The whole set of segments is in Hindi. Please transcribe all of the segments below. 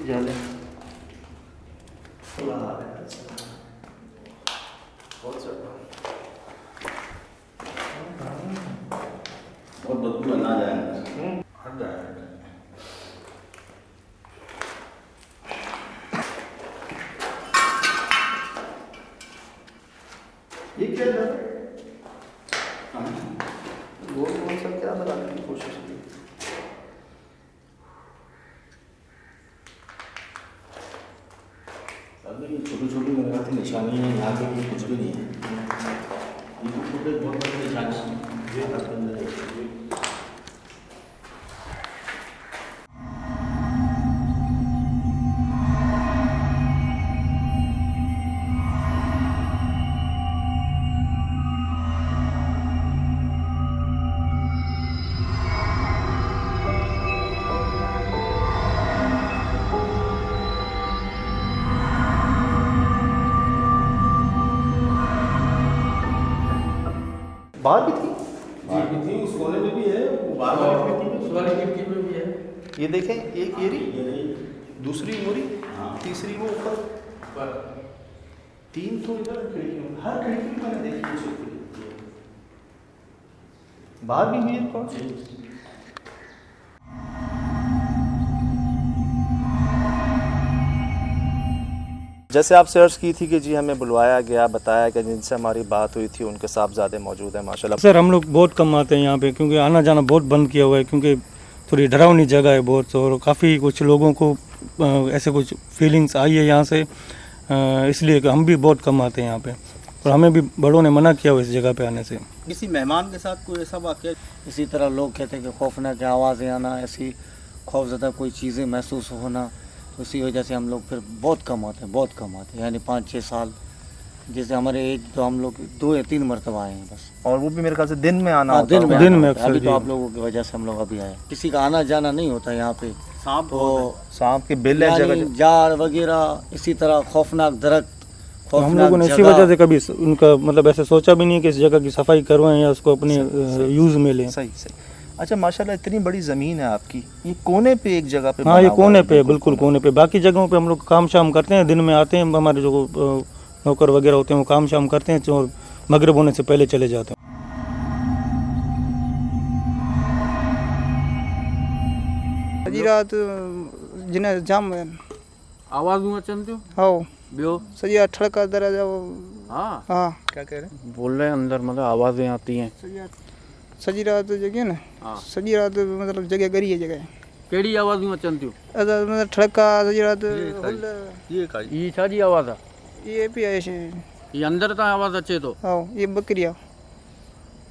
ज़्यादा थोड़ा आ रहा है बहुत ज़्यादा बहुत बदबू ना जाए हट जाए। ये क्या है गोल गोल सा क्या बनाने की कोशिश की अभी छोटी छोटी मेरे हाथ निशानी है, यहाँ पे भी कुछ भी नहीं है। ये तो छोटे बहुत बड़ी निशानी है, ये हाथ के अंदर है। बाहर भी थी बाहर भी थी, उस कोने में भी है, वो बाहर वाली खिड़की में, उस वाली खिड़की में भी है। ये देखें एक ये रही ये नहीं, दूसरी मोरी हाँ। तीसरी वो ऊपर पर तीन तो इधर खिड़की में हर खिड़की में मैंने देखी उसे बाहर भी हुई है कौन जैसे आप सर्च की थी कि जी हमें बुलवाया गया बताया कि जिनसे हमारी बात हुई थी उनके साहबजादे मौजूद हैं माशाल्लाह। सर हम लोग बहुत कम आते हैं यहाँ पे क्योंकि आना जाना बहुत बंद किया हुआ है क्योंकि थोड़ी डरावनी जगह है बहुत और काफ़ी कुछ लोगों को ऐसे कुछ फीलिंग्स आई है यहाँ से इसलिए कि हम भी बहुत कम आते हैं यहाँ पे और हमें भी बड़ों ने मना किया हुआ इस जगह पे आने से। किसी मेहमान के साथ कोई ऐसा वाक़या इसी तरह लोग कहते हैं कि खौफनाक आवाज़ें आना ऐसी खौफजदा कोई चीज़ें महसूस होना तो इसी वजह से हम लोग फिर बहुत कम आते हैं यानी 5-6 साल जैसे हमारे एज तो हम लोग 2 या 3 मरतबा आए हैं बस। और वो भी मेरे ख्याल से दिन में आना हाँ, होता है। दिन में अक्सर अक्सर अभी जी। तो आप लोगों की वजह से हम लोग अभी आए किसी का आना जाना नहीं होता यहाँ पे सांप तो सांप के बिल है यानी जगह जाड़ वगैरह इसी तरह खौफनाक दरख्त तो हम लोगों ने इसी वजह से कभी उनका मतलब ऐसे सोचा भी नहीं कि इस जगह की सफाई करवाएं या उसको अपने यूज़ में लें। सही सही। अच्छा माशाल्लाह इतनी बड़ी ज़मीन है आपकी ये कोने पे एक जगह पे हाँ बना ये हुआ कोने है, पे बिल्कुल कोने पे बाकी जगहों पे हम लोग काम शाम करते हैं दिन में आते हैं हमारे जो नौकर वगैरह होते हैं वो काम शाम करते हैं और मगरिब होने से पहले चले जाते हैं। सॼी राति जिन जाम आवाज़ूं अचनि थियूं हो ॿियो सॼी राति ठड़का दरवाजा हाँ हाँ क्या कह रहे हैं बोल रहे हैं अंदर मतलब आवाज़ें आती हैं सॼी राति जेकी आहे न हाँ सॼी राति मतिलबु जॻह ॻरी आहे जॻह कहिड़ी आवाज़ूं अचनि थियूं मतिलबु ठड़का सॼी राति ये का ई छा जी आवाज़ आहे ये बि आहे ये अंदर तां आवाज़ अचे थो हो ये बकरी आहे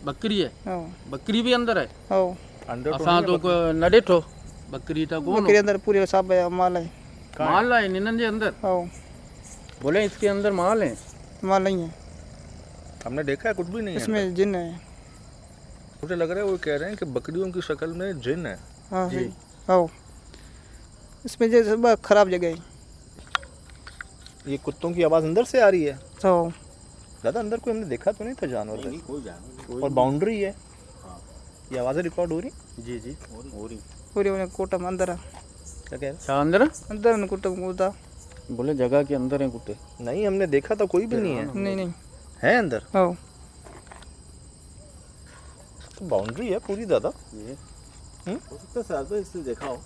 बकरी है हो बकरी भी अंदर है हो अंदर तो असां तो न ॾिठो बकरी त कोन बकरी अंदर पूरे साब आहे माल आहे माल है इन्हनि जे अंदर हो बोले इसके अंदर माल है माल नहीं है हमने देखा है कुछ भी नहीं है इसमें जिन है मुझे लग रहा है वो कह रहे हैं कि बकरियों की शक्ल में जिन है। हाँ सही हो इसमें जैसे बहुत खराब जगह है ये कुत्तों की आवाज़ अंदर से आ रही है तो दादा अंदर कोई हमने देखा तो नहीं था जानवर नहीं कोई जानवर और बाउंड्री है ये आवाज़ें रिकॉर्ड हो रही जी जी हो रही पूरे उन्हें कोटम अंदर है क्या कह रहे छा अंदर अंदर उन्हें कोटम कूदा बोले जगह के अंदर है कुत्ते हैं नहीं हमने देखा तो कोई भी नहीं है नहीं नहीं है अंदर हो तो बाउंड्री है पूरी दादा ये हो सकता है सर तो इससे देखा हो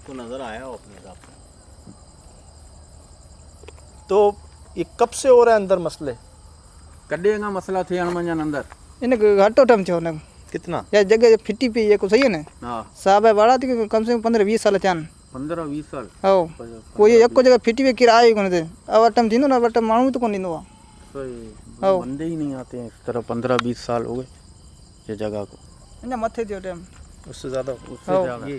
तो नज़र आया हो अपने हिसाब से। तो ये कब से हो रहा है अंदर मसले कॾहिं खां मसला थियण वञनि अंदर इन्हें घाटो टाइम थियो न कितना या जगह फिटी पई है को सही है ना हाँ साहब है वाड़ा थी कम से कम 15-20 साल थियनि 15-20 साल हो कोई यको जगह फिटी पे किराए ही कोन थे अब टाइम थींदो न अब टाइम माण्हू तो कोन ॾींदो आहे सही हाँ। बंदे ही नहीं आते हैं इस तरह 15-20 साल हो गए ये जगह को अञा मथे थियो टाइम उससे ज़्यादा उससे हाँ। ज़्यादा ये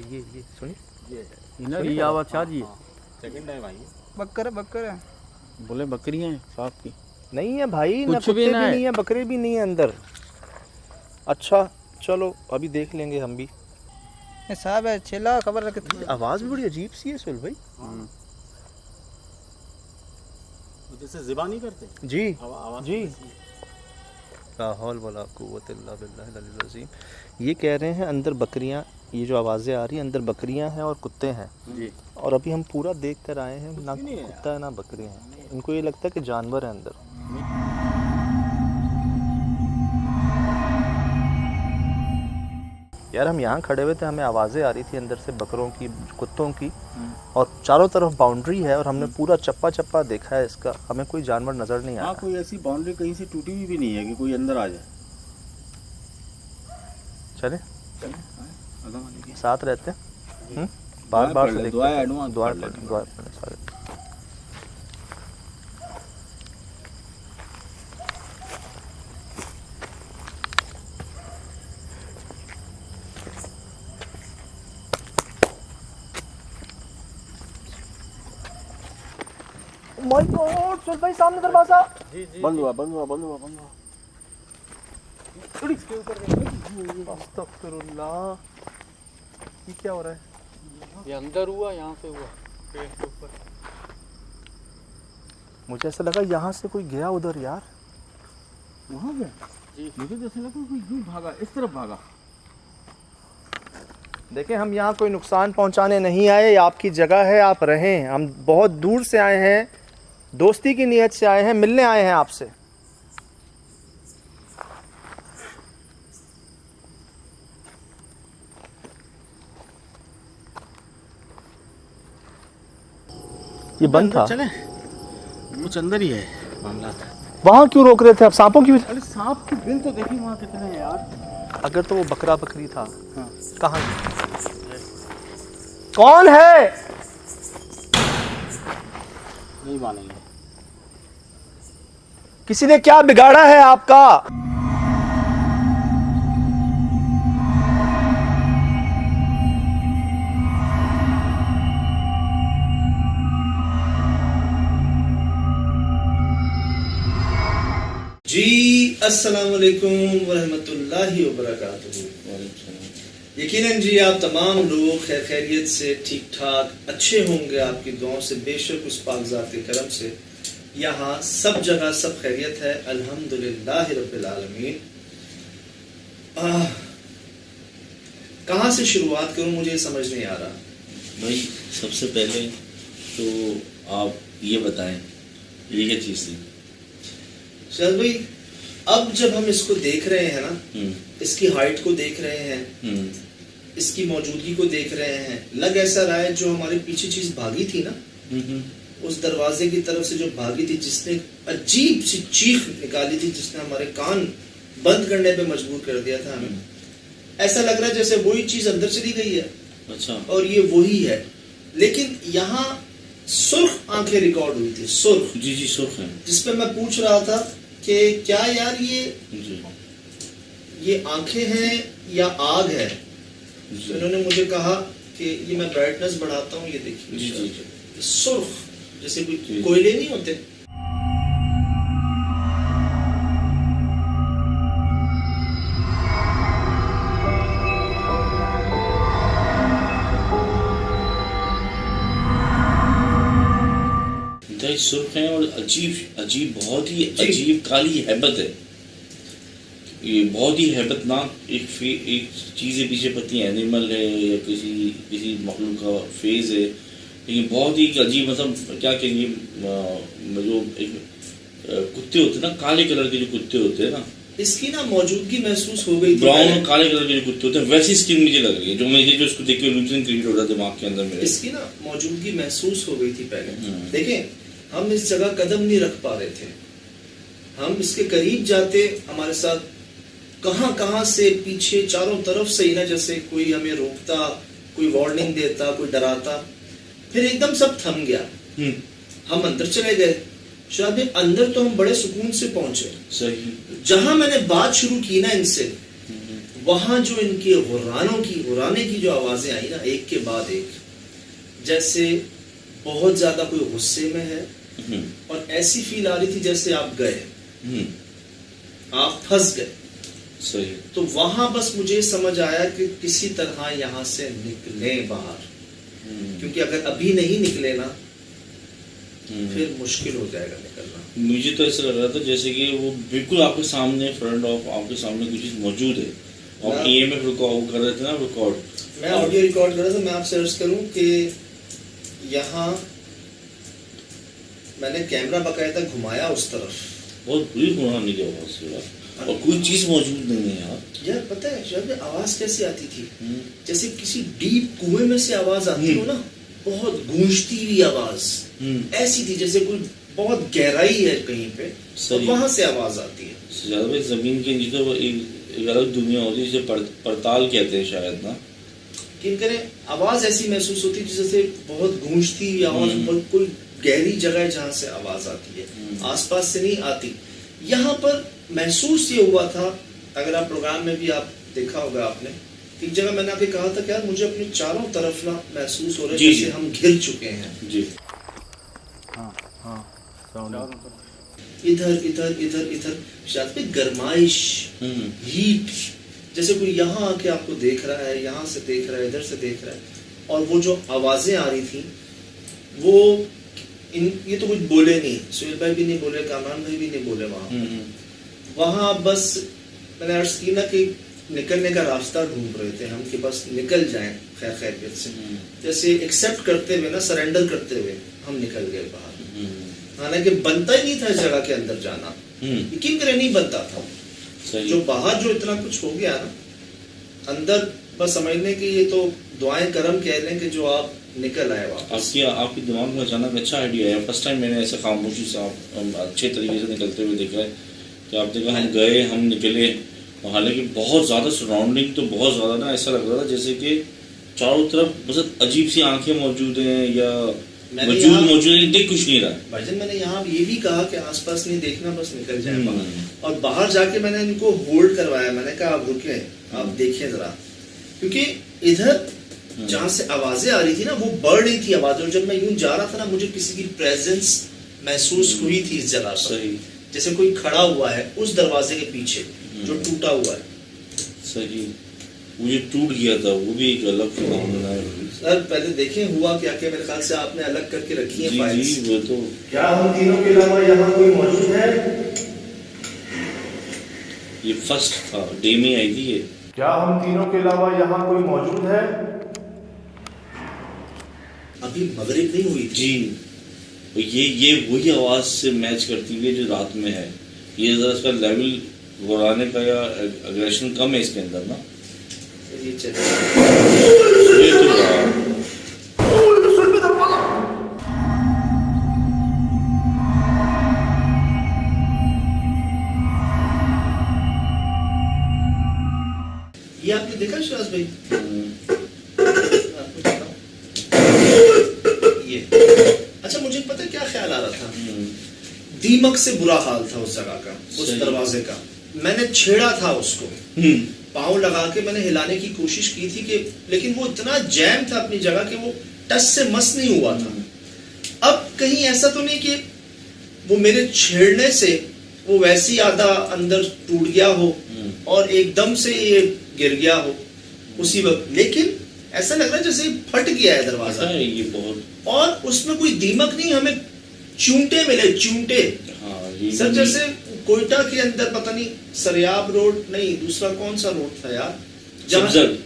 सुनिए इन्हें ये आवाज़ छा जी है सेकंड टाइम आई है। बकर बोले बकरी हैं साहब की नहीं है भाई ना कुछ कुत्ते भी भी ना है। नहीं है बकरे भी नहीं है अंदर। अच्छा चलो अभी देख लेंगे हम भी। ये साहब है छेला खबर रखे आवाज़ भी बड़ी अजीब सी है सुल भाई। जैसे ज़िबा नहीं करते जी आवाज़ जी ला हौल वला कुव्वत इल्ला बिल्लाहिल अलील अज़ीम। ये कह रहे हैं अंदर बकरियां ये जो आवाज़ें आ रही हैं अंदर बकरियां हैं और कुत्ते हैं जी। और अभी हम पूरा देख कर आए हैं ना कुत्ता है ना बकरियां हैं। इनको ये लगता है कि जानवर है अंदर। यार हम यहाँ खड़े हुए थे, हमें आवाज़ें आ रही थी अंदर से बकरों की, कुत्तों की, और चारों तरफ बाउंड्री है और हमने पूरा चप्पा चप्पा देखा है इसका, हमें कोई जानवर नज़र नहीं हाँ, आया। कोई ऐसी बाउंड्री कहीं से टूटी हुई भी नहीं है कि कोई अंदर आ जाए। चले आधा माने की। साथ रहते हैं, बार बार से दुआ एडवांस दुआ पढ़ लेते दुआ सारे। माय गॉड, चल भाई सामने दरवाजा। बंद हुआ, बंद हुआ, बंद हुआ, बंद हुआ। अस्तगफिरुल्लाह, ये क्या हो रहा है? ये अंदर हुआ, यहाँ से हुआ पेड़ के ऊपर। मुझे ऐसा लगा यहाँ से कोई गया उधर यार। वहाँ गया जी। मुझे जैसे लगा कोई यूं भागा, इस तरफ भागा। देखें, हम यहाँ कोई नुकसान पहुँचाने नहीं आए, ये आपकी जगह है, आप रहें। हम बहुत दूर से आए हैं, दोस्ती की नीयत से आए हैं, मिलने आए हैं आपसे। ये बंद था। चले, कुछ अंदर ही है मामला था। वहाँ क्यों रोक रहे थे आप? सांपों की? अरे सांप के बिल तो देखिए वहाँ कितने हैं यार। अगर तो वो बकरा बकरी था, हाँ। कहाँ? कौन है? नहीं मानेंगे। किसी ने क्या बिगाड़ा है आपका? जी अस्सलाम वालेकुम वरहमतुल्लाहि वबरकातुहू। यकीनन जी आप तमाम लोग खैर खैरियत से, ठीक ठाक, अच्छे होंगे आपकी दुआओं से, बेशक उस पाकज़ात के करम से यहाँ सब जगह सब खैरियत है, अल्हम्दुलिल्लाह रब्बिल आलमीन। कहाँ से शुरुआत करूँ मुझे समझ नहीं आ रहा। भाई सबसे पहले तो आप ये बताएं ये क्या चीज़ थी? शायद भाई अब जब हम इसको देख रहे हैं ना, इसकी हाइट को देख रहे हैं, इसकी मौजूदगी को देख रहे हैं, लग ऐसा रहा है जो हमारे पीछे चीज भागी थी ना, उस दरवाजे की तरफ से जो भागी थी, जिसने अजीब सी चीख निकाली थी, जिसने हमारे कान बंद करने पे मजबूर कर दिया था हमें, ऐसा लग रहा है जैसे वही चीज अंदर चली गई है। अच्छा। और ये वही है, लेकिन यहाँ सुर्ख आंखें रिकॉर्ड हुई थी, सुर्ख। जी जी, सुर्ख है। जिसपे मैं पूछ रहा था कि क्या यार जी ये आंखें हैं या आग है? तो इन्होंने मुझे कहा कि ये मैं ब्राइटनेस बढ़ाता हूँ, ये देखिए जी जी सुर्ख जैसे कोई कोयले नहीं होते। सुर्ख है और अजीब अजीब, बहुत ही अजीब काली हैबत है ये, बहुत ही हैबतनाक एक चीज़ है पीछे, पति एनिमल है या किसी मखलूक का फेज है, लेकिन बहुत ही अजीब, मतलब क्या कहेंगे, जो एक कुत्ते होते हैं ना, काले कलर के जो कुत्ते होते हैं ना, इसकी ना मौजूदगी महसूस हो गई थी। ब्राउन और काले कलर के जो कुत्ते होते हैं वैसी स्किन मुझे लग रही है, जो उसको देख के इल्यूजन क्रिएट हो रहा है दिमाग के अंदर मेरे। इसकी ना मौजूदगी महसूस हो गई थी पहले। देखें, हम इस जगह कदम नहीं रख पा रहे थे, हम इसके करीब जाते, हमारे साथ कहां कहां से पीछे चारों तरफ से ही ना जैसे कोई हमें रोकता, कोई वार्निंग देता, कोई डराता, फिर एकदम सब थम गया। हम अंदर चले गए, शायद अंदर तो हम बड़े सुकून से पहुंचे। सही। जहां मैंने बात शुरू की ना इनसे, वहां जो इनके गुर्राने की जो आवाजें आई ना, एक के बाद एक, जैसे बहुत ज्यादा कोई गुस्से में है, और ऐसी फील आ रही थी जैसे आप गए, आप फंस गए। सही। तो वहां बस मुझे समझ आया कि किसी तरह यहां से निकले बाहर, क्योंकि अगर अभी नहीं निकले ना फिर मुश्किल हो जाएगा निकलना। मुझे तो ऐसा लग रहा था जैसे कि वो बिल्कुल आपके सामने, फ्रंट ऑफ आपके सामने कुछ चीज मौजूद है, और EMF रिकॉर्ड कर रहे थे ना, रिकॉर्ड, मैं ऑडियो रिकॉर्ड कर रहा था, मैं आपसे अर्ज करूं कि यहाँ मैंने कैमरा बाकायदा घुमाया उस तरफ। बहुत बुरी पुरानी की आवाज है यार, और कोई चीज मौजूद नहीं है यार। यार पता है शायद आवाज कैसे आती थी, जैसे किसी डीप कुएं में से आवाज आती हो ना, बहुत गूंजती हुई आवाज ऐसी थी, जैसे कोई बहुत गहराई है कहीं पे और वहां से आवाज आती है। सजाद भाई, जमीन के नीचे वो एक अलग दुनिया होती है जिसे पड़ताल कहते हैं शायद ना, कि करें आवाज ऐसी महसूस होती है जैसे बहुत गूंजती हुई आवाज, बहुत कोई गहरी जगह है जहाँ से आवाज आती है, आसपास से नहीं आती। यहाँ पर महसूस ये हुआ था, अगर आप प्रोग्राम में भी आप देखा होगा आपने, एक जगह मैंने आपको कहा था कि यार मुझे अपने चारों तरफ ना महसूस हो रहा है जैसे हम घिर चुके हैं। जी इधर इधर इधर इधर शायद पे गरमाइश, हीट, जैसे कोई यहाँ आके आपको देख रहा है, यहाँ से देख रहा है, इधर से देख रहा है। और वो जो आवाजें आ रही थी वो ये तो कुछ बोले नहीं, सुहेल भाई भी नहीं बोले, कामरान भाई भी नहीं बोले। वहाँ बस मैंने अर्ज की ना कि निकलने का रास्ता ढूंढ रहे थे हम, कि बस निकल जाएं खैर खैरियत से, जैसे एक्सेप्ट करते हुए ना, सरेंडर करते हुए हम निकल गए बाहर। हालांकि बनता ही नहीं था इस जगह के अंदर जाना, यकीन करें नहीं बनता था। जो बाहर जो इतना कुछ हो गया ना, अंदर बस समझने की ये तो दुआएं करम कह लें कि जो आप निकल आए वापस। आपके दिमाग में अचानक अच्छा आइडिया है। फर्स्ट टाइम मैंने ऐसे खामोशी से आप अच्छे तरीके से निकलते हुए देखा है कि आप देखा हम गए, हम निकले, हालांकि बहुत ज़्यादा सराउंडिंग तो बहुत ज़्यादा ना ऐसा लग रहा था जैसे कि चारों तरफ बस अजीब सी आंखें मौजूद हैं या मौजूद है, देख कुछ नहीं रहा है। भाईजान मैंने यहाँ ये भी कहा कि आसपास नहीं देखना, बस निकल जाए बाहर। और बाहर जाके मैंने इनको होल्ड करवाया, मैंने कहा आप रुके, आप देखिए जरा, क्योंकि इधर जहाँ से आवाजें आ रही थी ना वो बढ़ रही थी आवाज, और जब मैं यूं जा रहा था ना मुझे किसी की प्रेजेंस महसूस हुई थी इस जगह पर, जैसे कोई खड़ा हुआ है उस दरवाजे के पीछे जो टूटा हुआ है। सही, वो जो टूट गया था वो भी एक अलग फिनोमेना है। सर पहले देखें हुआ क्या, क्या मेरे ख्याल से आपने अलग करके रखी है फाइल्स। वो तो क्या हम तीनों के अलावा यहाँ कोई मौजूद है? ये फर्स्ट था, डे में आई थी ये। क्या हम तीनों के अलावा यहाँ कोई मौजूद है? अभी मगरिब नहीं हुई थी जी, ये वही आवाज से मैच करती हुई जो रात में है। ये जरा इसका लेवल घुराने का या एग्रेशन कम है इसके अंदर ना। ये चलिए ये तो ये आपने देखा शिराज भाई? आपको बताऊं? ये अच्छा, मुझे पता है क्या ख्याल आ रहा था, दीमक से बुरा हाल था उस जगह का, उस दरवाजे का। मैंने छेड़ा था उसको, पाँव लगा के मैंने हिलाने की कोशिश की थी कि, लेकिन वो इतना जैम था अपनी जगह कि वो टच से मस नहीं हुआ था। अब कहीं ऐसा तो नहीं कि वो मेरे छेड़ने से वो वैसी आधा अंदर टूट गया हो और एकदम से ये गिर गया हो उसी वक्त, लेकिन ऐसा लग रहा है जैसे फट गया है दरवाजा। ये बहुत, और उसमें कोई दीमक नहीं, हमें चूंटे मिले, चूंटे। सर जैसे कोयटा के अंदर पता नहीं सरियाब रोड नहीं, दूसरा कौन सा रोड था यार, सब्जल,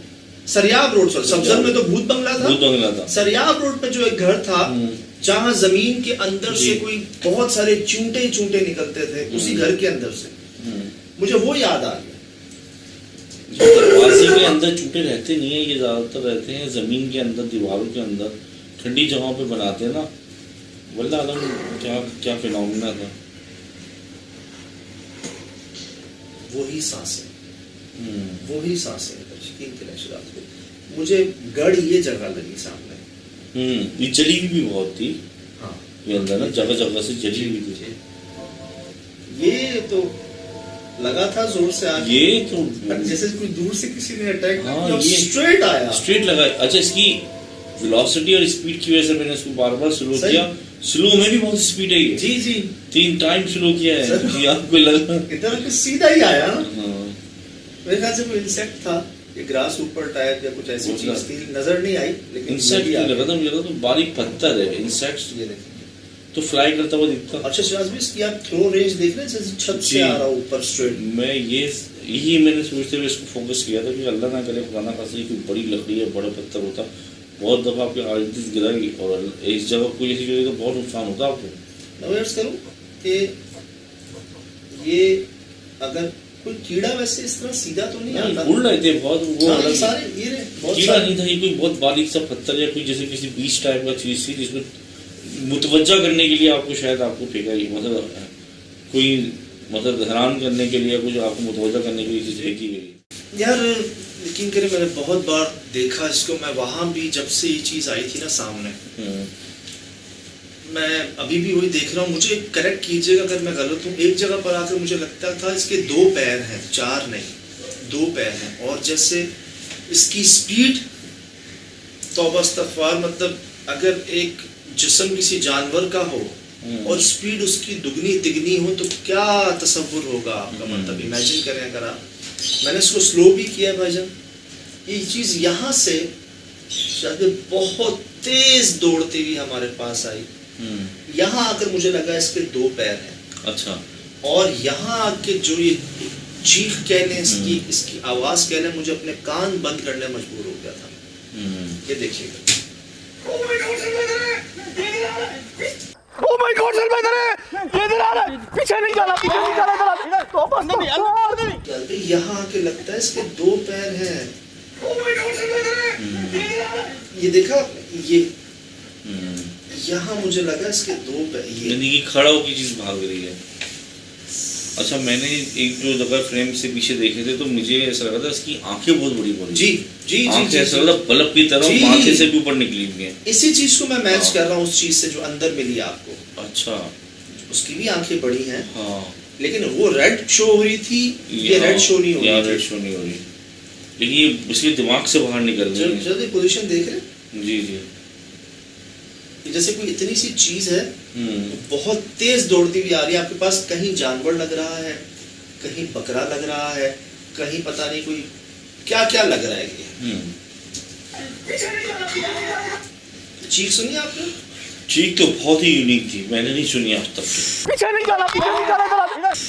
सरियाब रोड, सर सब्जल में तो भूत बंगला था। सरियाब रोड पे जो एक घर था जहाँ जमीन के अंदर से कोई बहुत सारे चूंटे चूंटे निकलते थे, उसी घर के अंदर से मुझे वो याद आ गया। दरवाजे के अंदर चूंटे रहते नहीं है, ये ज्यादातर रहते हैं जमीन के अंदर, दीवारों के अंदर, ठंडी जगहों पे बनाते हैं ना। वल्लाह आलम क्या क्या फिनोमेना था। वही सांसें, वही सांसें, यकीन करें शिराज भाई, मुझे गढ़ ये जगह लगी सामने। ये जली हुई भी बहुत थी। हाँ, ये अंदर ना जगह जगह से जली हुई थी। ये तो लगा था जोर से आके, ये तो जैसे कोई दूर से किसी ने अटैक हाँ, किया, स्ट्रेट आया, स्ट्रेट लगा। अच्छा, इसकी वेलोसिटी और स्पीड की वजह से मैंने इसको बार बार स्लो किया। स्लो में भी बहुत स्पीड है ये। जी जी, 3 टाइम स्लो किया है जी। आपको लगा इधर पे सीधा ही आया ना। हाँ। मेरे ख्याल से कोई इंसेक्ट था, ये ग्रास ऊपर टायर या कुछ ऐसी चीज थी, नजर नहीं आई, लेकिन इंसेक्ट लगी लगा था, मुझे लगा तो बारीक पत्थर है इंसेक्ट्स। ये देखिए, तो फ्लाई करता हुआ दिखता। अच्छा सिराज भाई, इसकी आप थ्रो रेंज देख रहे हैं, जैसे छत से जी। आ रहा ऊपर स्ट्रेट। मैं यही मैंने सोचते हुए इसको फोकस किया था कि अल्लाह ना करे खुदा ना खास्ता कोई बड़ी लकड़ी है, बड़ा पत्थर होता, बहुत दफ़ा आपके आर्टिस गिराएगी और इस जगह कोई ऐसी जगह तो बहुत नुकसान होता आपको। मैं अर्ज करूँ कि ये अगर कोई कीड़ा वैसे इस तरह सीधा तो नहीं आता, उड़ रहे थे बहुत, वो हाँ, अलग ये सारे ये रहे, बहुत कीड़ा सारे। नहीं था, ये कोई बहुत बारीक सा पत्थर या कोई जैसे किसी बीच टाइप का चीज़ थी जिसमें मुतवज्जा करने के लिए आपको शायद आपको फेंका ही, मतलब कोई मतलब हैरान करने के लिए कुछ आपको मुतवज्जा करने के लिए चीज़ फेंकी गई। यार यकीन करें, मैंने बहुत बार देखा इसको। मैं वहाँ भी जब से ये चीज़ आई थी ना सामने, मैं अभी भी वही देख रहा हूँ। मुझे करेक्ट कीजिएगा अगर मैं गलत हूँ। एक जगह पर आकर मुझे लगता था इसके 2 पैर हैं, 4 नहीं 2 पैर हैं, और जैसे इसकी स्पीड तौबा इस्तग़फ़ार, मतलब अगर एक जिस्म किसी जानवर का हो और स्पीड उसकी दुगनी तिगनी हो तो क्या तसव्वुर होगा आपका, मतलब इमेजिन करें अगर आप। मैंने इसको स्लो भी किया है भाईजान, ये चीज़ यहाँ से शायद बहुत तेज दौड़ती हुई हमारे पास आई। यहाँ आकर मुझे लगा इसके 2 पैर हैं। अच्छा। और यहाँ आके जो ये चीख कह लें, इसकी आवाज़ कह लें, मुझे अपने कान बंद करने मजबूर हो गया था। ये देखिएगा। यहाँ आके लगता है इसके 2 पैर हैं। ये देखा, ये यहाँ मुझे लगा इसके 2 पैर, ये यानी कि खड़ा होकर चीज़ भाग रही है। अच्छा, मैंने एक जो जगह फ्रेम से पीछे देखे थे तो मुझे ऐसा लगा था इसकी आंखें बहुत बड़ी बड़ी। जी जी जी, आंखें ऐसा लगा बल्ब की तरह माथे से भी ऊपर निकली हुई है। इसी चीज को मैं मैच कर रहा हूँ उस चीज से जो अंदर मिली आपको। अच्छा। उसकी भी आंखें बड़ी हैं, हाँ, लेकिन वो रेड शो हो रही थी, ये रेड शो नहीं हो रही थी। रेड शो नहीं हो रही, लेकिन ये इसके दिमाग से बाहर निकल रही है। जब पोजीशन देख रहे, जी जी, जैसे कोई इतनी सी चीज है बहुत तेज दौड़ती हुई आ रही है आपके पास। कहीं जानवर लग रहा है, कहीं बकरा लग रहा है, कहीं पता नहीं कोई क्या क्या लग रहा है ये। चीख सुनी आपने? चीख तो बहुत ही यूनिक थी, मैंने नहीं सुनी आज तक।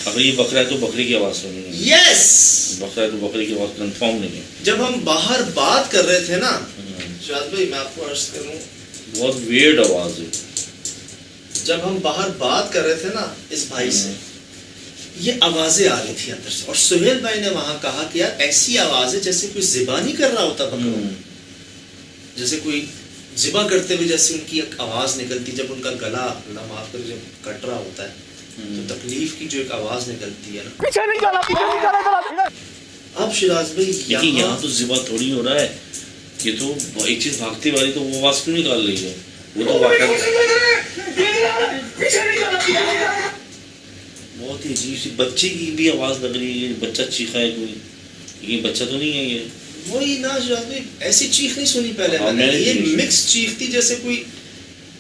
अगर ये बकरा है तो बकरी की आवाज़ सुनी है। यस, बकरा है तो बकरी की आवाज़ कंफर्म नहीं है। जब हम बाहर बात कर रहे थे ना शायद भाई, मैं आपको अर्ज करूं, बहुत वियर्ड आवाज़ है। जब हम बाहर बात कर रहे थे ना इस भाई से, ये आवाजें आ रही थी अंदर से, और सुहेल भाई ने वहां कहा कि यार ऐसी आवाजें जैसे कोई ज़िबानी कर रहा होता बकरों, जैसे कोई ज़िबा करते हुए जैसे उनकी एक आवाज निकलती, जब उनका गला, अल्लाह माफ करे, जब कट रहा होता है तो तकलीफ की जो एक आवाज निकलती है ना। अब शिराज भाई, लेकिन यहाँ तो ज़िबा थोड़ी हो रहा है, ये तो एक चीज़ भागती वाली, तो वो आवाज़ क्यों निकाल रही है? वो तो वाकई बहुत ही अजीब सी बच्चे की भी आवाज़ लग रही है। बच्चा चीखा है कोई, ये बच्चा तो नहीं है ये। वही ना शिराज भाई, ऐसी चीख नहीं सुनी पहले मैंने। ये मिक्स चीख थी, जैसे कोई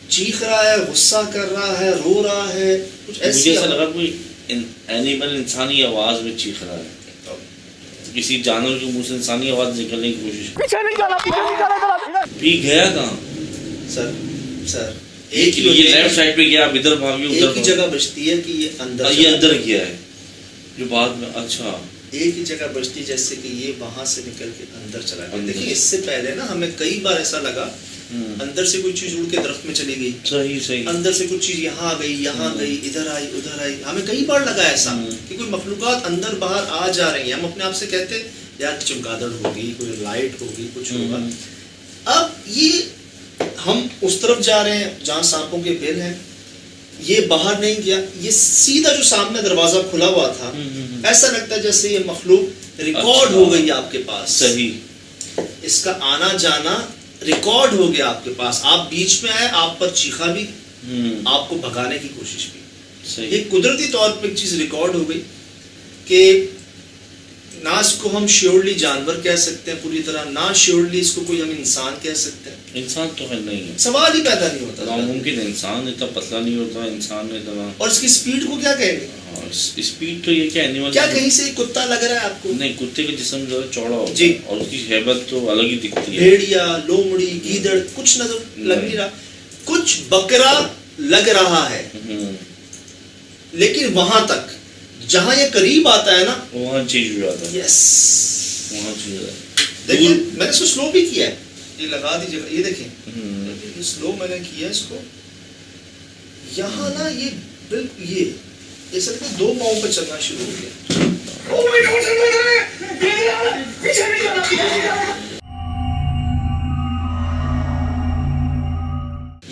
चीख रहा है, गुस्सा कर रहा है, रो रहा है, कुछ ऐसी। मुझे ऐसा लगा कोई एनिमल इंसानी आवाज़ में चीख रहा है, किसी जानवर के मुंह से इंसानी आवाज़ निकलने की कोशिश। भी गया कहाँ सर एक ही, ये लेफ्ट साइड पे गया, आप इधर भागे उधर। एक ही जगह बचती है कि ये अंदर, ये अंदर गया है जो बाद में। अच्छा, एक ही जगह बचती, जैसे कि ये वहां से निकल के अंदर चला गया। देखिए इससे पहले ना हमें कई बार ऐसा लगा अंदर से कोई चीज उड़ के दरख्त में चली गई, सही सही, अंदर से कुछ चीज यहाँ आ गई, यहाँ गई, इधर आई, उधर आई। हमें कई बार लगा ऐसा कि कोई मखलूकात अंदर बाहर आ जा रही है। हम अपने आप से कहते यार चमगादड़ होगी, कोई लाइट होगी, कुछ होगा। अब ये हम उस तरफ जा रहे हैं जहाँ सांपों के बिल हैं, ये बाहर नहीं गया, ये सीधा जो सामने दरवाजा खुला हुआ था, ऐसा लगता है जैसे ये मखलूक रिकॉर्ड हो गई आपके पास। सही, इसका आना जाना रिकॉर्ड हो गया आपके पास। आप बीच में आए, आप पर चीखा भी, आपको भगाने की कोशिश भी। सही। ये कुदरती तौर पे एक चीज रिकॉर्ड हो गई कि ना इसको हम श्योरली जानवर कह सकते हैं पूरी तरह, ना श्योरली इसको कोई हम इंसान कह सकते हैं। इंसान तो है नहीं है, सवाल ही पैदा नहीं होता। नामुमकिन है, इंसान इतना पतला नहीं होता, इंसान इतना। और इसकी स्पीड को क्या कहेंगे? स्पीड तो ये क्या एनिमल, क्या कहीं से कुत्ता लग रहा है आपको? नहीं, कुत्ते का जिस्म ज़्यादा चौड़ा होता जी, है और उसकी हैबत तो अलग ही दिखती है। भेड़िया, लोमड़ी, गीदड़, कुछ नजर लग नहीं रहा। कुछ बकरा लग रहा है, लेकिन वहां तक जहां ये करीब आता है ना, वहाँ चेंज हो जाता है, यस, वहाँ चेंज हो जाता है। देखिए मैंने इसको स्लो भी किया है, ये लगा दीजिएगा, ये देखिए ये स्लो मैंने किया इसको, यहाँ ना ये बिल्कुल ये ऐसा लगता है 2 पाँव पे चलना शुरू हो गया।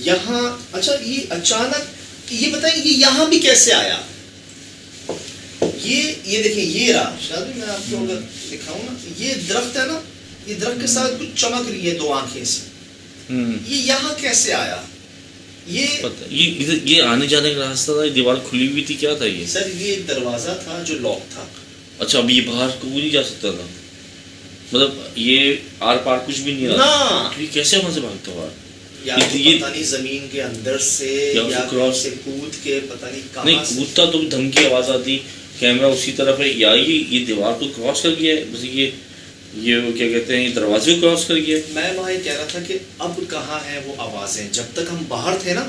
यहाँ अच्छा ये अचानक ये बताइए ये यहाँ भी कैसे आया? ये देखिए ये रहा शायद मैं आपको अगर दिखाऊं ना, ये दरख्त है ना, ये दरख्त के साथ कुछ चमक रही है 2 आंखें से, ये यहाँ कैसे आया? ये ये आने जाने का रास्ता था, दीवार खुली हुई थी, क्या था ये? सर ये एक दरवाजा था जो लॉक था। अच्छा, अब ये बाहर को नहीं जा सकता था, मतलब ये आर पार कुछ भी नहीं रहा ना, तो ये कैसे वहां से भागता हुआ? या तो पता नहीं जमीन के अंदर से या क्रॉस से कूद के, पता नहीं कहां नहीं से। कूदता तो धमकी आवाज आती, कैमरा उसी तरफ है, या ये दीवार को क्रॉस कर गया है, बस ये क्या कहते हैं, ये दरवाजे को क्रॉस कर गया है। मैं वहां ये कह रहा था कि अब कहाँ है वो आवाजें, जब तक हम बाहर थे ना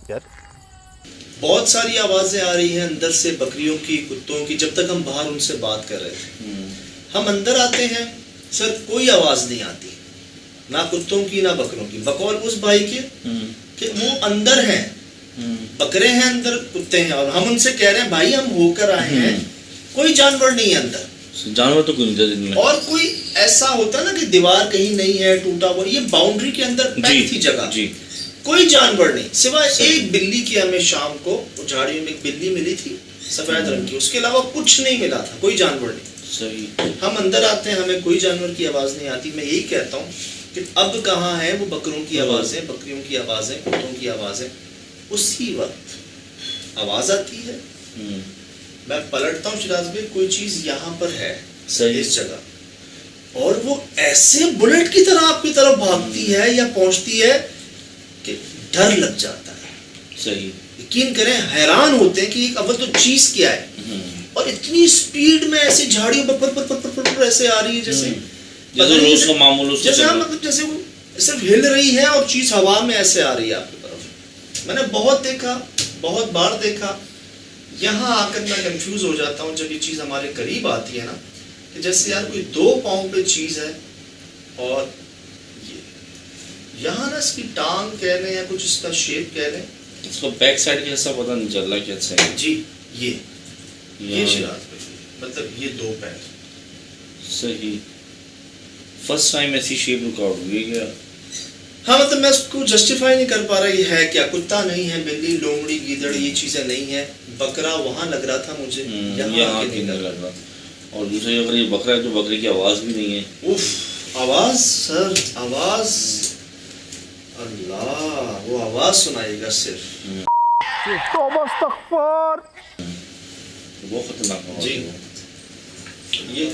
यार बहुत सारी आवाजें आ रही हैं अंदर से, बकरियों की, कुत्तों की, जब तक हम बाहर उनसे बात कर रहे थे। हम अंदर आते हैं सर, कोई आवाज नहीं आती, ना कुत्तों की ना बकरों की, बकौल उस भाई के कि वो अंदर हैं, बकरे हैं अंदर, कुत्ते हैं, और हम उनसे कह रहे हैं भाई हम होकर आए हैं, कोई जानवर नहीं है अंदर, जानवर तो कोई नहीं था दिन में। और कोई ऐसा होता ना कि दीवार कहीं नहीं है, टूटा हुआ, ये बाउंड्री के अंदर पैक थी जगह जी, कोई जानवर नहीं, सिवाय एक बिल्ली की। हमें शाम को झाड़ियों में एक बिल्ली मिली थी सफेद रंग की, उसके अलावा कुछ नहीं मिला था, कोई जानवर नहीं। सही। हम अंदर आते हैं, हमें कोई जानवर की आवाज नहीं आती। मैं यही कहता हूँ कि अब कहाँ है वो बकरों की आवाजें, बकरियों की आवाजें, कुत्तों की आवाजें। उसी वक्त आवाज आती है, मैं पलटता हूँ शिराज भाई, कोई चीज यहाँ पर है सही इस जगह, और वो ऐसे बुलेट की तरह आपकी तरफ भागती है या पहुंचती है कि डर लग जाता है। सही। यकीन करें, हैरान होते हैं कि एक अव्वल तो चीज क्या है, और इतनी स्पीड में ऐसे झाड़ियों पर पर ऐसे आ रही है जैसे रोज का मामूल, जैसे हम मतलब जैसे वो सिर्फ हिल रही है और चीज हवा में ऐसे आ रही है आपकी तरफ। मैंने बहुत देखा, बहुत बार देखा। यहाँ आकर मैं कंफ्यूज हो जाता हूँ जब ये चीज हमारे करीब आती है ना, कि जैसे यार कोई 2 पाँव पे चीज है, और ये यहाँ ना इसकी टांग कह रहे हैं या कुछ इसका शेप कह रहे हैं, इसको बैक साइड कैसा पता नहीं चल रहा कैसे है जी। ये शिराज भाई, मतलब ये 2 पैर। सही। फर्स्ट टाइम ऐसी शेप रिकॉर्ड हुई है क्या? हाँ, मतलब मैं उसको जस्टिफाई नहीं कर पा रहा, ये है क्या, कुत्ता नहीं है, बिल्ली, लोमड़ी, गीदड़, ये चीजें नहीं है। बकरा वहां लग रहा था मुझे, यहाँ नहीं लग रहा। और दूसरी अगर ये बकरा है तो बकरे की आवाज भी नहीं है। उफ, आवाज सर, आवाज, अल्लाह, वो आवाज सुनाएगा सिर्फ। बहुत खतरनाक आवाज जी। है वो। ये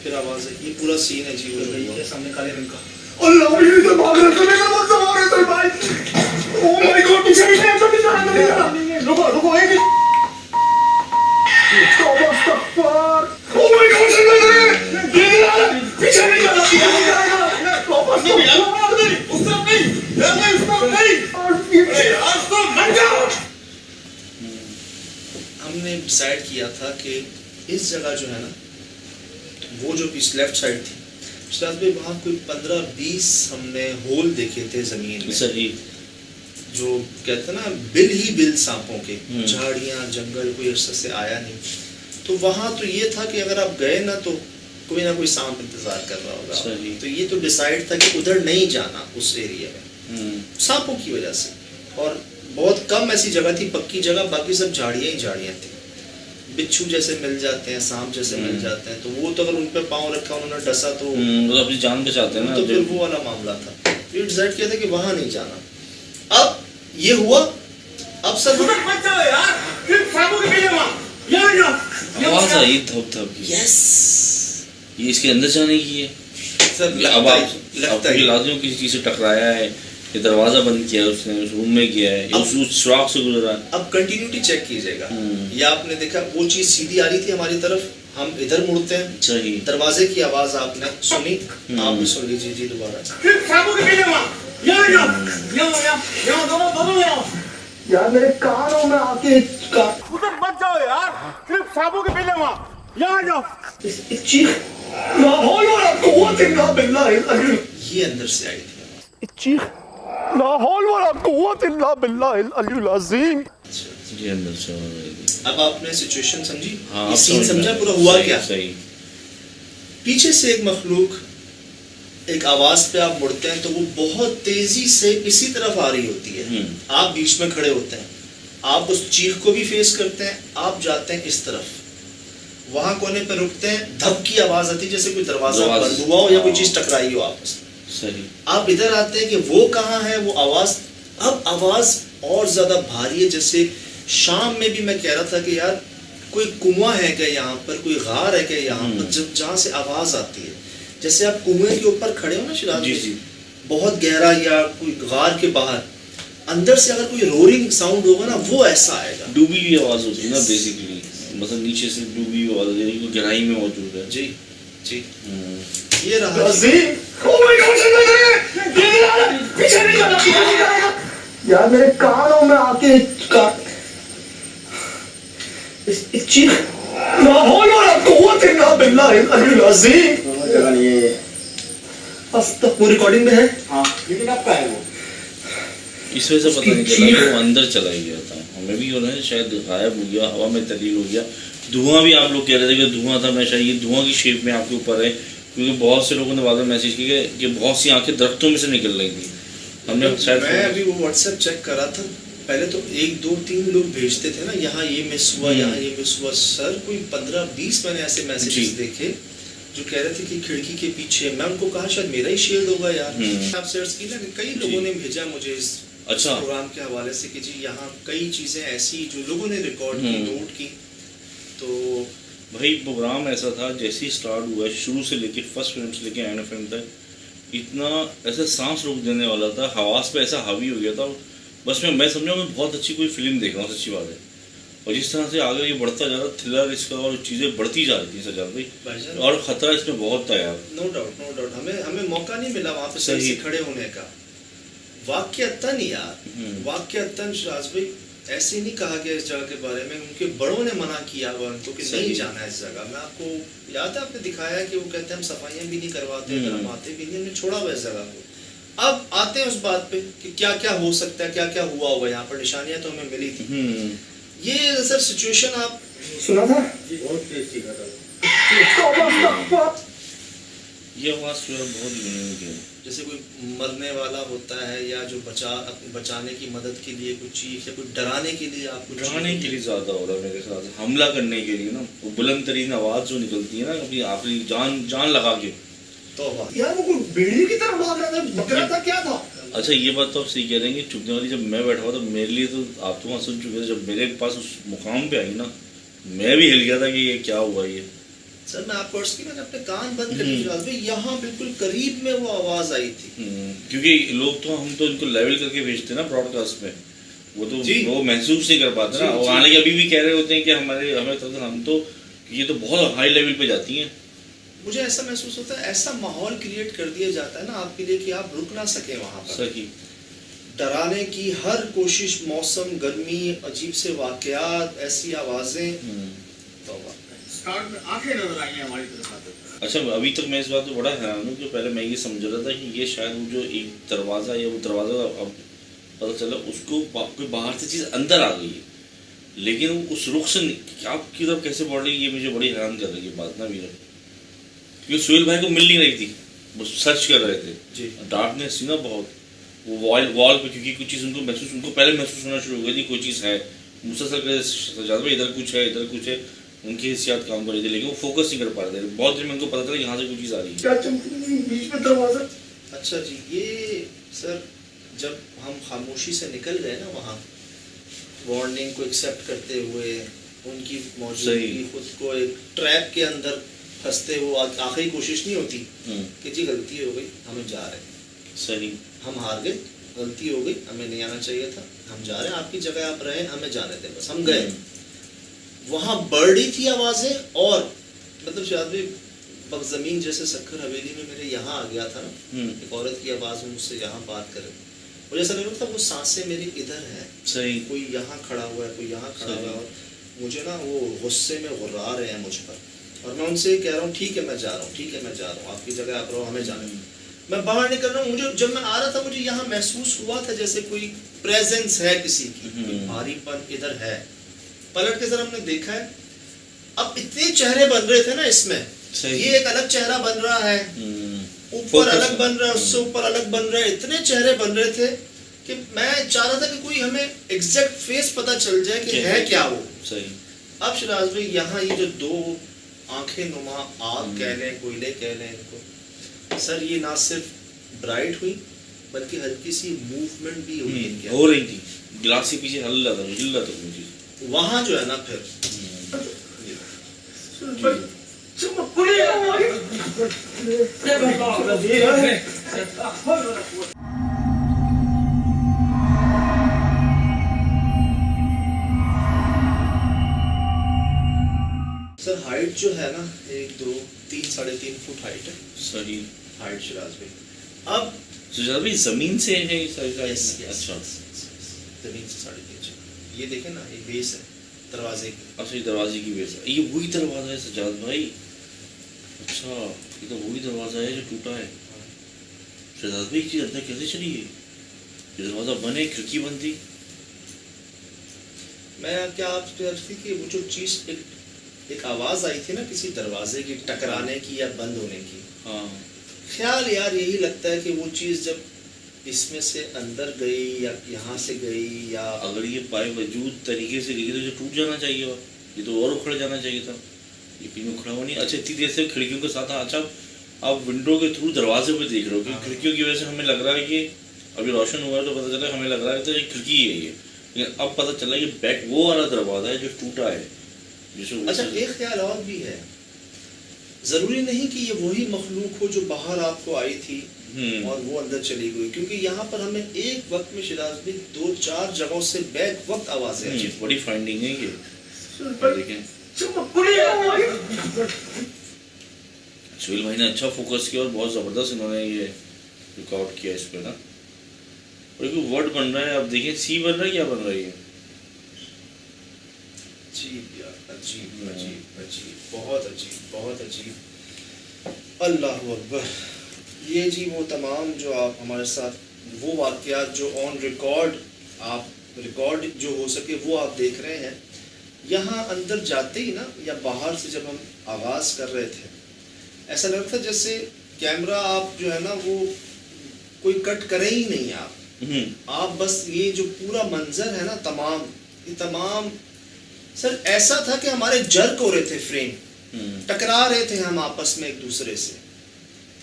फिर आवाज है, ये पूरा सीन है जी। वो सामने काले रंग का अल्लाह, ये तो भाग रहा है, मेरा मत भाग रहा है भाई। ओ माय गॉड, पीछे नहीं है, तो पीछे नहीं है। रुको रुको, एक तौबा अस्तगफार। ओ माय गॉड, चल रहा है, पीछे नहीं जाना, पीछे नहीं जाना। तौबा अस्तगफार, नहीं उस तरफ नहीं, नहीं उस तरफ नहीं, अरे आज तो मर जा। हमने डिसाइड किया था कि इस जगह जो है ना, वो जो पीस लेफ्ट साइड थी, उस्ताद भाई वहाँ कोई 15-20 हमने होल देखे थे जमीन में। सही। जो कहते हैं ना बिल ही बिल सांपों के, झाड़ियाँ, जंगल, कोई अर्से से आया नहीं। तो वहाँ तो ये था कि अगर आप गए ना तो कोई ना कोई सांप इंतजार कर रहा होगा। तो ये तो डिसाइड था कि उधर नहीं जाना उस एरिया में, सांपों की वजह से। और बहुत कम ऐसी जगह थी पक्की जगह, बाकी सब झाड़ियाँ ही झाड़ियाँ थी। बिच्छू जैसे मिल जाते हैं, सांप जैसे मिल जाते हैं, तो वो तो अगर उन पे पाँव रखा, उन्होंने डसा तो वो अपनी जान बचाते हैं ना। तो फिर वो वाला मामला था। ये डिसाइड किया था कि वहां नहीं जाना। अब ये हुआ, अब सब आवाज आई धप धप की। यस, ये इसके अंदर जाने की है। सर अब आप लादियों किसी चीज से टकराया है, ये दरवाजा बंद किया है उसने, उस रूम में किया है, उस सुराख से गुजरा है। अब कंटिन्यूटी चेक कीजिएगा। ये आपने देखा वो चीज सीधी आ रही थी हमारी तरफ, हम इधर मुड़ते हैं, दरवाजे की आवाज आपने सुनी, आप भी सुन लीजिए जी दोबारा। यहाँ दोनों यहाँ यार मेरे कानों में आके उधर मत जाओ यार, सिर्फ साबू के पीले वहाँ यहाँ जाओ। इस चीख ला हौल वला कुव्वत इल्ला बिल्लाह ये अंदर से आई थी। चीख ला हौल वला कुव्वत इल्ला बिल्लाह अल अज़ीम। जी अंदर से आ रही थी। अब आपने सिचुएशन समझी, हाँ, ये अब सीन समझ समझा में- पूरा हुआ सही- क्या? सही। पीछे से एक मखलूक एक आवाज पे आप मुड़ते हैं तो वो बहुत तेजी से इसी तरफ आ रही होती है। आप बीच में खड़े होते हैं, आप उस चीख को भी फेस करते हैं, आप जाते हैं इस तरफ, वहां कोने पे रुकते हैं, धप की आवाज आती है जैसे कोई दरवाजा बंद हुआ हो या कोई चीज टकराई हो आपस में। सही। आप इधर आते हैं कि वो कहाँ है वो आवाज। अब आवाज और ज्यादा भारी है, जैसे शाम में भी मैं कह रहा था कि यार कोई कुआं है क्या यहाँ पर, कोई गार है क्या यहाँ पर, जब जहाँ से आवाज आती है। जैसे आप कुएं के ऊपर खड़े हो ना शिराज जी, भाई, जी। बहुत गहरा या कोई गार के बाहर, अंदर से अगर कोई रोरिंग साउंड होगा ना वो ऐसा आएगा। डूबी हुई आवाज होती है ना बेसिकली, मतलब नीचे से डूबी हुई आवाज यानी कि गहराई में मौजूद है। जी जी ये रहा। अज़ीम ओ माय गॉड पीछे नहीं जाना यार, मेरे कानों में आके इस चीख ला हौल वला कुव्वत इल्ला बिल्लाह अल अज़ीम। वो रिकॉर्डिंग में है। हाँ लेकिन अब का है वो इस वजह से पता नहीं चला कि वो अंदर चला ही गया था। हमें भी हो रहा है शायद गायब हो गया, हवा में तब्दील हो गया। धुआं भी आप लोग कह रहे थे कि धुआं था, मैं शायद ये धुआं की शेप में आपके ऊपर है, क्योंकि बहुत से लोगों ने बाद में मैसेज किया कि बहुत सी आंखें दरख्तों में से निकल रही थी। हमने शायद मैं अभी वो व्हाट्सएप चेक कर रहा था, पहले तो 1 2 3 लोग भेजते थे ना, यहाँ ये मिस हुआ, यहाँ ये मिस हुआ। सर कोई 15-20 मैंने ऐसे मैसेजेस देखे जो कह रहे थे कि खिड़की के पीछे। मैं उनको कहा शायद मेरा ही शील्ड होगा यार। आप सर्च की ना कि कई लोगों ने भेजा मुझे इस अच्छा प्रोग्राम के हवाले से कि जी यहाँ कई चीजें ऐसी जो लोगों ने रिकॉर्ड की, नोट की। तो भाई प्रोग्राम ऐसा था जैसे ही स्टार्ट हुआ, शुरू से लेके फर्स्ट फिल्म से लेके एंड फिल्म तक, इतना ऐसा सांस रोक देने वाला था, हवास पे ऐसा हावी हो गया था। बस मैं समझा मैं बहुत अच्छी कोई फिल्म देख रहा हूँ, सच्ची बात है। और जिस तरह से आगे ये बढ़ता जा रहा, थ्रिलर इसका और चीज़ें बढ़ती जा रही थी सजाद भाई, और ख़तरा इसमें बहुत था यार। नो डाउट हमें मौका नहीं मिला वहाँ पे सही सही से खड़े होने का। वाक़यातन यार, वाक़यातन शिराज भाई ऐसे नहीं कहा गया इस जगह के बारे में, उनके बड़ों ने मना किया हुआ उनको कि नहीं जाना है इस जगह। मैं आपको याद है, आपने दिखाया कि वो कहते हैं हम सफाइयाँ भी नहीं करवाते, अगर हम आते भी नहीं, हमने छोड़ा हुआ इस जगह को। अब आते हैं उस बात पे कि क्या क्या हो सकता है, क्या क्या हुआ होगा यहाँ पर। निशानियाँ तो हमें मिली थी। ये सर सिचुएशन आप सुना था। ये आवाज़ जो है बहुत यूनिक है। जैसे कोई मरने वाला होता है या जो बचाने की मदद के लिए कुछ चीज या कोई डराने के लिए आपको डराने के लिए ज़्यादा हो रहा है मेरे ख्याल से, हमला करने के लिए ना, वो बुलंद तरीन आवाज़ जो निकलती है ना अपनी आखिरी जान लगा के। तो यार वो कोई बेड़ी की तरह भाग रहा था, बकरा था, क्या था? अच्छा ये बात तो आप सही कह रहे हैं कि चुभने वाली, जब मैं बैठा हुआ तो मेरे लिए तो आप तो वहाँ सुन चुके थे, जब मेरे पास उस मुकाम पे आई ना, मैं भी हिल गया था कि ये क्या हुआ ये। सर मैं आपको अर्ज की मैंने अपने कान बंद कर लिए, यहाँ बिल्कुल करीब में वो आवाज आई थी। क्योंकि लोग तो हम तो इनको लेवल करके भेजते हैं ना ब्रॉडकास्ट में, वो तो वो महसूस नहीं कर पाते ना। और हालांकि अभी भी कह रहे होते हैं कि हम तो ये तो बहुत हाई लेवल पे जाती हैं। मुझे ऐसा महसूस होता है, ऐसा माहौल क्रिएट कर दिया जाता है ना आपके लिए कि आप रुक ना सके वहां पर। सही डराने की हर कोशिश, मौसम, गर्मी, अजीब से वाकयात, ऐसी आवाजें। आंखें नजर आई हैं हमारी तरफ। अच्छा अभी तक मैं इस बात पे बड़ा हैरान हूँ कि पहले मैं ये समझ रहा था कि ये शायद वो जो एक दरवाज़ा या वो दरवाज़ा अब पता चला उसको कोई बाहर से चीज़ अंदर आ गई है, लेकिन वो उस रुख से आपकी तरफ कैसे बढ़ रही है, ये मुझे बड़ी हैरान कर रही है बात ना मेरा। क्योंकि सुहेल भाई को मिल नहीं रही थी, वो सर्च कर रहे थे, डार्कनेस थी ना बहुत, वो वॉल पे, क्योंकि कुछ चीज़ उनको पहले महसूस होना शुरू हो गई थी, कोई चीज़ है मुसलसल सजाद भाई इधर कुछ है, उनकी हिस्सियात काम कर रही थी, लेकिन वो फोकस नहीं कर पा रहे थे। बहुत देर में उनको पता चला यहाँ से कोई चीज़ आ रही है। क्या चमकी बीच में दरवाजा? अच्छा जी, ये सर जब हम खामोशी से निकल गए ना वहाँ, वार्निंग को एक्सेप्ट करते हुए, उनकी मौजूदगी, खुद को एक ट्रैप के अंदर फंसते हुए, आखिरी कोशिश नहीं होती कि जी गलती हो गई, हमें जा रहे हैं, सही हम हार गए, गलती हो गई, हमें नहीं आना चाहिए था, हम जा रहे हैं, आपकी जगह आप रहे, हमें जाने दें, बस हम गए। वहाँ बढ़ रही थी आवाजें, और मतलब शायद भी बग ज़मीन जैसे सक्खर हवेली में मेरे यहाँ आ गया था ना, एक औरत की आवाज़ में मुझसे यहाँ बात करे, मुझे ऐसा लग रहा था वो सांसें मेरी इधर हैं, सही। कोई यहाँ खड़ा हुआ है, कोई यहाँ खड़ा हुआ है, और मुझे ना वो गुस्से में गुर्रा रहे हैं मुझ पर, और मैं उनसे कह रहा हूँ ठीक है मैं जा रहा हूँ, ठीक है मैं जा रहा हूँ, आपकी जगह आप रहो, हमें जाना है। मैं बाहर निकल रहा हूँ, मुझे जब मैं आ रहा था मुझे यहाँ महसूस हुआ था जैसे कोई प्रेजेंस है किसी की, भारीपन इधर है। पलट के जरा हमने देखा है, अब इतने चेहरे बन रहे थे ना इसमें, ये एक अलग चेहरा बन रहा है, ऊपर अलग बन रहा है, उससे ऊपर अलग बन रहा है, इतने चेहरे बन रहे थे कि मैं चाह रहा था कि कोई हमें एग्जैक्ट फेस पता चल जाए कि है क्या वो। सही। अब शिराज भाई यहाँ ये जो दो आंखें नुमा आग कह लें, कोयले कह लें इनको, सर ये ना सिर्फ ब्राइट हुई बल्कि हल्की सी मूवमेंट भी हुई इनके हो रही थी, गिलास के पीछे हिल रहा था मुझे वहां जो है ना फिर सर हाइट जो है ना 1 2 3 3.5 फुट हाइट है। सही हाइट शिराज भाई अब सुजात भाई जमीन से है ये सारी yes, yes, अच्छा जमीन से 3.5 ये देखें ना, ये बेस है दरवाजे की। अच्छा ये दरवाजे की बेस है, ये वही दरवाजा है सजाद भाई। अच्छा ये तो वही दरवाजा है जो टूटा है। सजाद भाई चीज अंदर कैसे चली है, ये दरवाजा बने खिड़की बंद थी। मैं क्या आपसे अर्ज थी कि वो जो चीज एक आवाज आई थी ना किसी दरवाजे की टकराने की या बंद होने की, हाँ ख्याल यार यही लगता है कि वो चीज जब इसमें से अंदर गई या यहाँ से गई, या अगर ये पाए वजूद तरीके से गई तो ये टूट जाना चाहिए, और ये तो और उखड़ जाना चाहिए था, ये कहीं उखड़ा हुआ नहीं। अच्छा इतनी देर से खिड़कियों के साथ, अच्छा आप विंडो के थ्रू दरवाजे पे देख रहे हो कि खिड़कियों की वजह से हमें लग रहा है कि अभी रोशन हुआ है तो पता चला हमें लग रहा है तो ये खिड़की है ये, लेकिन अब पता चला कि बैक वो वाला दरवाजा है जो टूटा है। अच्छा एक ख्याल और भी है, जरूरी नहीं कि ये वही मखलूक हो जो बाहर आपको आई थी और वो अंदर चली गई, क्योंकि यहाँ पर हमें एक वक्त में शिराज भी 2-4 जगहों से बैक वक्त आवाजें आई। बड़ी फाइंडिंग है ये, देखें सुहेल भाई ने अच्छा फोकस किया और बहुत ज़बरदस्त इन्होंने ये रिकॉर्ड किया इस पे ना। और एक वर्ड बन रहा है, आप देखिए सी बन रहा है, क्या बन रहा है ये, अजीब यार, अजीब अजीब अजीब, बहुत अजीब बहुत अजीब। अल्लाह अकबर। ये जी वो तमाम जो आप हमारे साथ वो वाक़यात जो ऑन रिकॉर्ड, आप रिकॉर्ड जो हो सके वो आप देख रहे हैं। यहाँ अंदर जाते ही ना, या बाहर से जब हम आगाज़ कर रहे थे, ऐसा लग रहा था जैसे कैमरा आप जो है ना वो कोई कट करे ही नहीं आप बस ये जो पूरा मंजर है ना तमाम, ये तमाम सर ऐसा था कि हमारे जर्क हो रहे थे फ्रेम, टकरा रहे थे हम आपस में एक दूसरे से,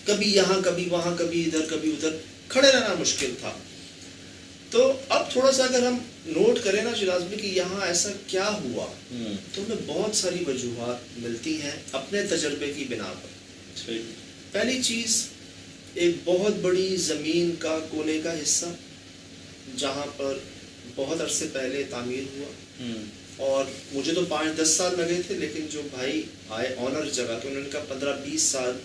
कभी यहाँ कभी वहाँ कभी इधर कभी उधर, खड़े रहना मुश्किल था। तो अब थोड़ा सा अगर हम नोट करें ना शिराज में कि यहाँ ऐसा क्या हुआ, तो हमें बहुत सारी वजूहात मिलती हैं अपने तजर्बे की बिना पर। पहली चीज़, एक बहुत बड़ी ज़मीन का कोने का हिस्सा जहाँ पर बहुत अरसे पहले तामीर हुआ, और मुझे तो 5-10 साल लगे थे, लेकिन जो भाई आए ऑनर जगह के उन्होंने कहा 15-20 साल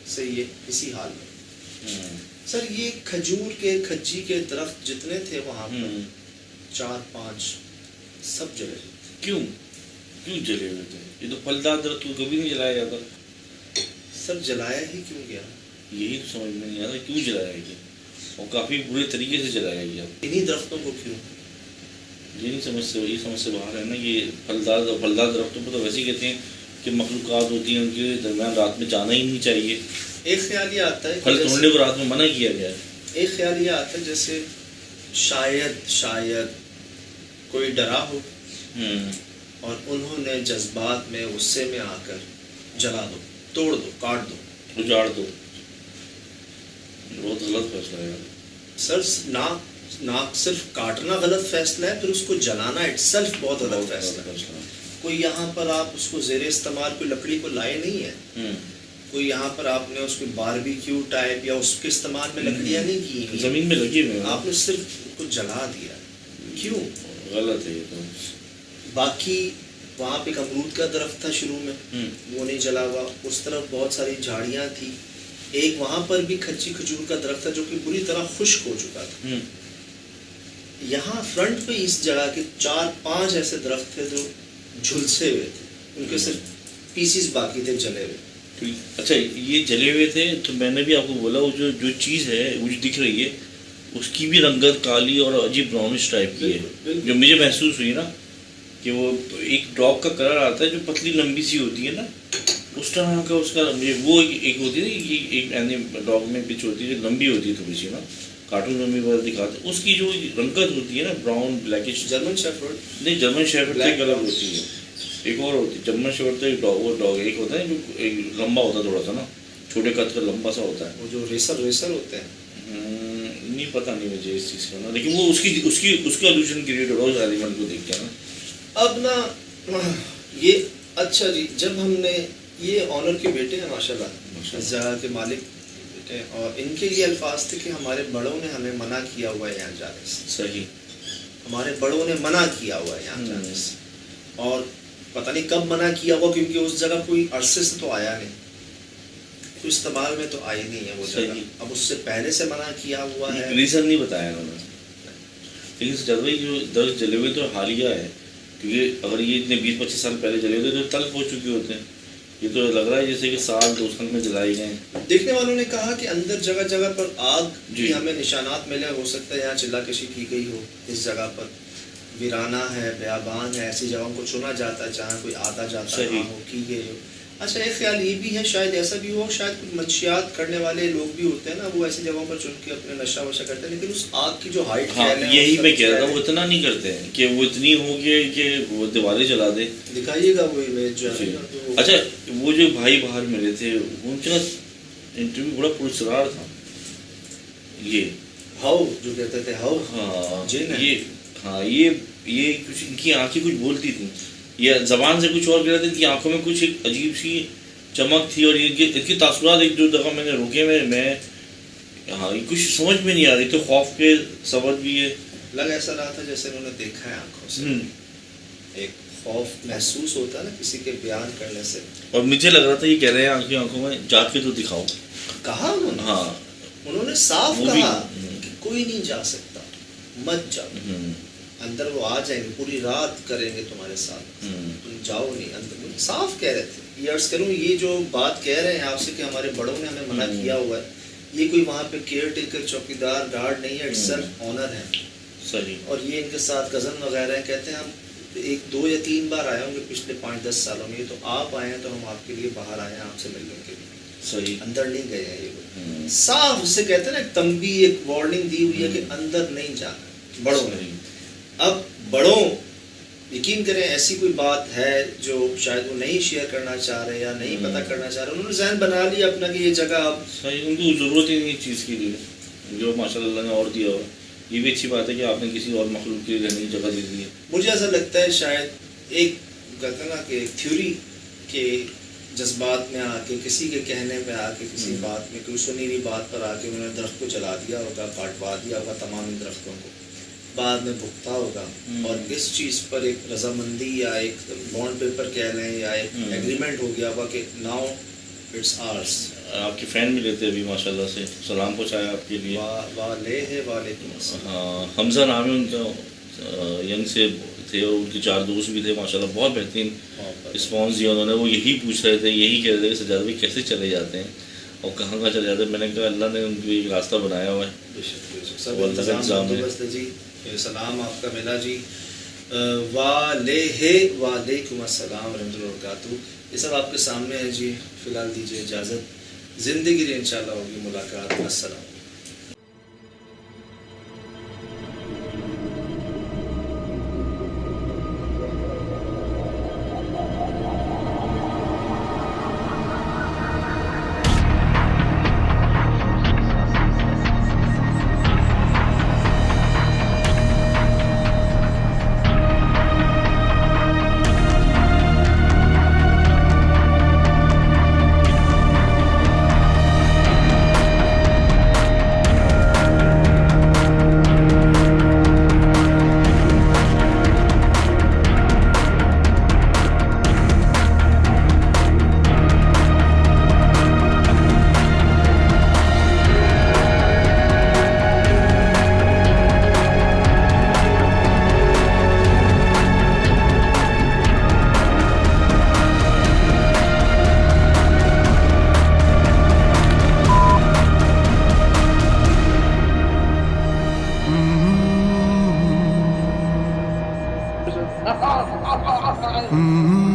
से ये इसी हाल में। सर ये खजूर के खज्जी के दरख्त जितने थे वहाँ पर 4-5 सब जले। क्यों क्यों जले हुए थे? ये तो फलदार दरख्त को कभी नहीं जलाया जाता। सर जलाया ही क्यों गया, यही तो समझ में नहीं आता, क्यों जलाया गया और काफ़ी बुरे तरीके से जलाया गया। इन्हीं दरख्तों को क्यों, ये नहीं समझ से, ये समझ से बाहर है ना। ये फलदार दरख्तों पर तो वैसे ही कहते हैं कि मखलूक़ात होती हैं, उनके दरमियान रात में जाना ही नहीं चाहिए। एक ख्याल ये आता है फल तोड़ने को रात में मना किया गया है। एक ख्याल ये आता है जैसे शायद कोई डरा हो और उन्होंने जज्बात में गुस्से में आकर जला दो, तोड़ दो, काट दो, उजाड़ दो। बहुत गलत फैसला है यार। सर ना सिर्फ काटना गलत फैसला है, फिर उसको जलाना इटसेल्फ बहुत गलत फैसला है। कोई यहाँ पर आप उसको ज़ेरे इस्तेमाल कोई लकड़ी को लाए नहीं है, कोई यहाँ पर आपने उसको बारबेक्यू टाइप या उसके इस्तेमाल में लकड़ियाँ नहीं की, ज़मीन में लगी हुई, आपने सिर्फ उसको जला दिया। क्यों? गलत है ये तो। बाकी वहाँ पे एक अमरूद का दरख्त था शुरू में, वो नहीं जला हुआ। उस तरफ बहुत सारी झाड़ियाँ थी। एक वहाँ पर भी कच्ची खजूर का दरख्त था जो कि बुरी तरह खुश्क हो चुका था। यहाँ फ्रंट पे इस जगह के 4-5 ऐसे दरख्त थे जो झुलसे हुए थे, उनके सिर्फ पीसीस बाकी थे जले हुए। अच्छा, ये जले हुए थे तो मैंने भी आपको बोला वो जो चीज़ है वो जो दिख रही है उसकी भी रंगत काली और अजीब ब्राउनिश टाइप की है। जो मुझे महसूस हुई ना कि वो एक डॉग का कलर आता है जो पतली लंबी सी होती है ना, उस तरह का उसका मुझे वो एक होती है ना कि एक यानी डॉग में पिच होती है जो लंबी होती है थोड़ी सी ना, कार्टून में भी दिखाते हैं, उसकी जो रंगत होती है ना ब्राउन ब्लैकिश। जर्मन शेफर्ड नहीं, जर्मन शेफर्ड एक अलग होती है, एक और होती है जर्मन शेफर्ड। तो एक डॉग, वो डॉग एक होता है जो एक लंबा होता है थोड़ा सा ना, छोटे कद का लंबा सा होता है, वो जो रेसर होते हैं। नहीं पता नहीं मुझे इस चीज़ का ना, लेकिन वो उसका इल्यूजन क्रिएट हो रहा है उस एलिमेंट को देख के ना। अब ना ये अच्छा जी, जब हमने ये ऑनर के बेटे हैं माशाल्लाह, इस जगह के मालिक बेटे हैं, और इनके ये अल्फाज थे कि हमारे बड़ों ने हमें मना किया हुआ है यहाँ जाने से। सही, हमारे बड़ों ने मना किया हुआ है यहाँ जाने से, और पता नहीं कब मना किया हुआ, क्योंकि उस जगह कोई अरसे से तो आया नहीं, कोई इस्तेमाल में तो आई नहीं है वो जगह। अब उससे पहले से मना किया हुआ है, रीज़न नहीं बताया उन्होंने। लेकिन जब भाई जो दर्ज जले हुए तो हालिया है, क्योंकि अगर ये इतने 20-25 साल पहले जले हुए तो तल्ख हो चुके होते हैं। ये तो लग रहा है जैसे कि 1-2 साल में जलाए गए। देखने वालों ने कहा कि अंदर जगह जगह पर आग जी। की हमें निशानात मिले, हो सकता है यहाँ चिल्लाकशी की गई हो। इस जगह पर वीराना है, बयाबान है, ऐसी जगहों को चुना जाता है जहाँ कोई आता जाता सही। ना हो, की गई हो। अच्छा, एक ख्याल ये भी है, शायद ऐसा भी हो, शायद कुछ मंशियात करने वाले लोग भी होते हैं ना, वो ऐसी जगहों पर चुन के अपने नशा वशा करते हैं, लेकिन उस आग की जो हाइट हाँ, यही मैं कह रहा था, वो इतना नहीं करते हैं कि वो इतनी हो कि वो दीवारें जला दे। दिखाइएगा वो इमेज जो है जी। ना, तो अच्छा, वो जो भाई बाहर मिले थे उनका इंटरव्यू बड़ा पुरस्कार था। ये हाउ जो कहते थे, हाउ हाँ जिन है। ये हाँ ये कुछ इनकी आंखें कुछ बोलती थी, या जबान से कुछ और कह रहे थे, इनकी आंखों में कुछ एक अजीब सी चमक थी, और इनकी तासुरात एक दो दफ़ा मैंने रोके मैं हाँ ये कुछ समझ में नहीं आ रही, तो खौफ के सबब भी है। लग ऐसा रहा था जैसे उन्होंने देखा है आंखों से, एक खौफ महसूस होता है ना किसी के बयान करने से। और मुझे लग रहा था ये कह रहे हैं आंखों में जाके तो दिखाओ। कहा उन्होंने, हाँ, उन्होंने साफ वो भी- कहा कि कोई नहीं जा सकता, मत जाओ अंदर, वो आ जाएंगे, पूरी रात करेंगे तुम्हारे साथ, तुम जाओ नहीं अंदर। साफ कह रहे थे। ये अर्ज करूँ, ये जो बात कह रहे हैं आपसे कि हमारे बड़ों ने हमें मना किया हुआ है, ये कोई वहाँ पे केयर टेकर, चौकीदार, गार्ड नहीं है, इट्स सेल्फ ऑनर है। सही। और ये इनके साथ कज़न वगैरह हैं, कहते हैं हम 1, 2 या 3 बार आए होंगे पिछले 5-10 सालों में, तो आप आए हैं तो हम आपके लिए बाहर आए हैं आपसे मिलने के लिए, सही। अंदर नहीं गए हैं ये लोग। साफ जिसे कहते हैं ना, एक तंबी, एक वार्निंग दी हुई है कि अंदर नहीं जाना बड़ों ने। अब बड़ों, यकीन करें ऐसी कोई बात है जो शायद वो नहीं शेयर करना चाह रहे या नहीं पता करना चाह रहे, उन्होंने जहन बना लिया अपना कि ये जगह अब सही, उनको ज़रूरत ही नहीं चीज़ के लिए, जो माशाल्लाह ने और दिया हुआ। ये भी अच्छी बात है कि आपने किसी और मखलूक के लिए रहने की जगह दे दी है। मुझे ऐसा लगता है शायद एक कहते हैं ना कि थ्योरी के जज्बात में आके, किसी के कहने पे आके, किसी बात में, कोई सुनी हुई बात पर आके उन्होंने दरख्त को जला दिया होगा, काटवा दिया होगा तमाम दरख्तों को, बाद में भुगता होगा, और इस चीज़ पर एक रजामंदी या एक बॉन्ड पेपर कह लें या एक एग्रीमेंट हो गया होगा कि नाउ इट्स आर्स। आपके फ़ैन मिले थे अभी माशाल्लाह से, सलाम पहुँचाया आपके लिए। वालेकुम अस्सलाम। हाँ, हमजा नाम है उनका, यंग से थे, और उनके 4 दोस्त भी थे माशाल्लाह, बहुत बेहतरीन रिस्पॉन्स दिया उन्होंने। वो यही पूछ रहे थे, यही कह रहे थे कि सज्जाद भाई कैसे चले जाते हैं और कहाँ कहाँ चले जाते हैं। मैंने कहा अल्लाह ने उनको एक रास्ता बनाया हुआ है। सब वो अल्लाह का इंतज़ाम है। बंदोबस्त है जी। सलाम आपका मिला जी। वालेकुम अस्सलाम रहमतुल्लाहि व बरकातहू। ये सब आपके सामने है जी। फ़िलहाल दीजिए इजाज़त, ज़िंदगी में इंशाअल्लाह होगी मुलाकात। अस्सलाम। Mm-hmm.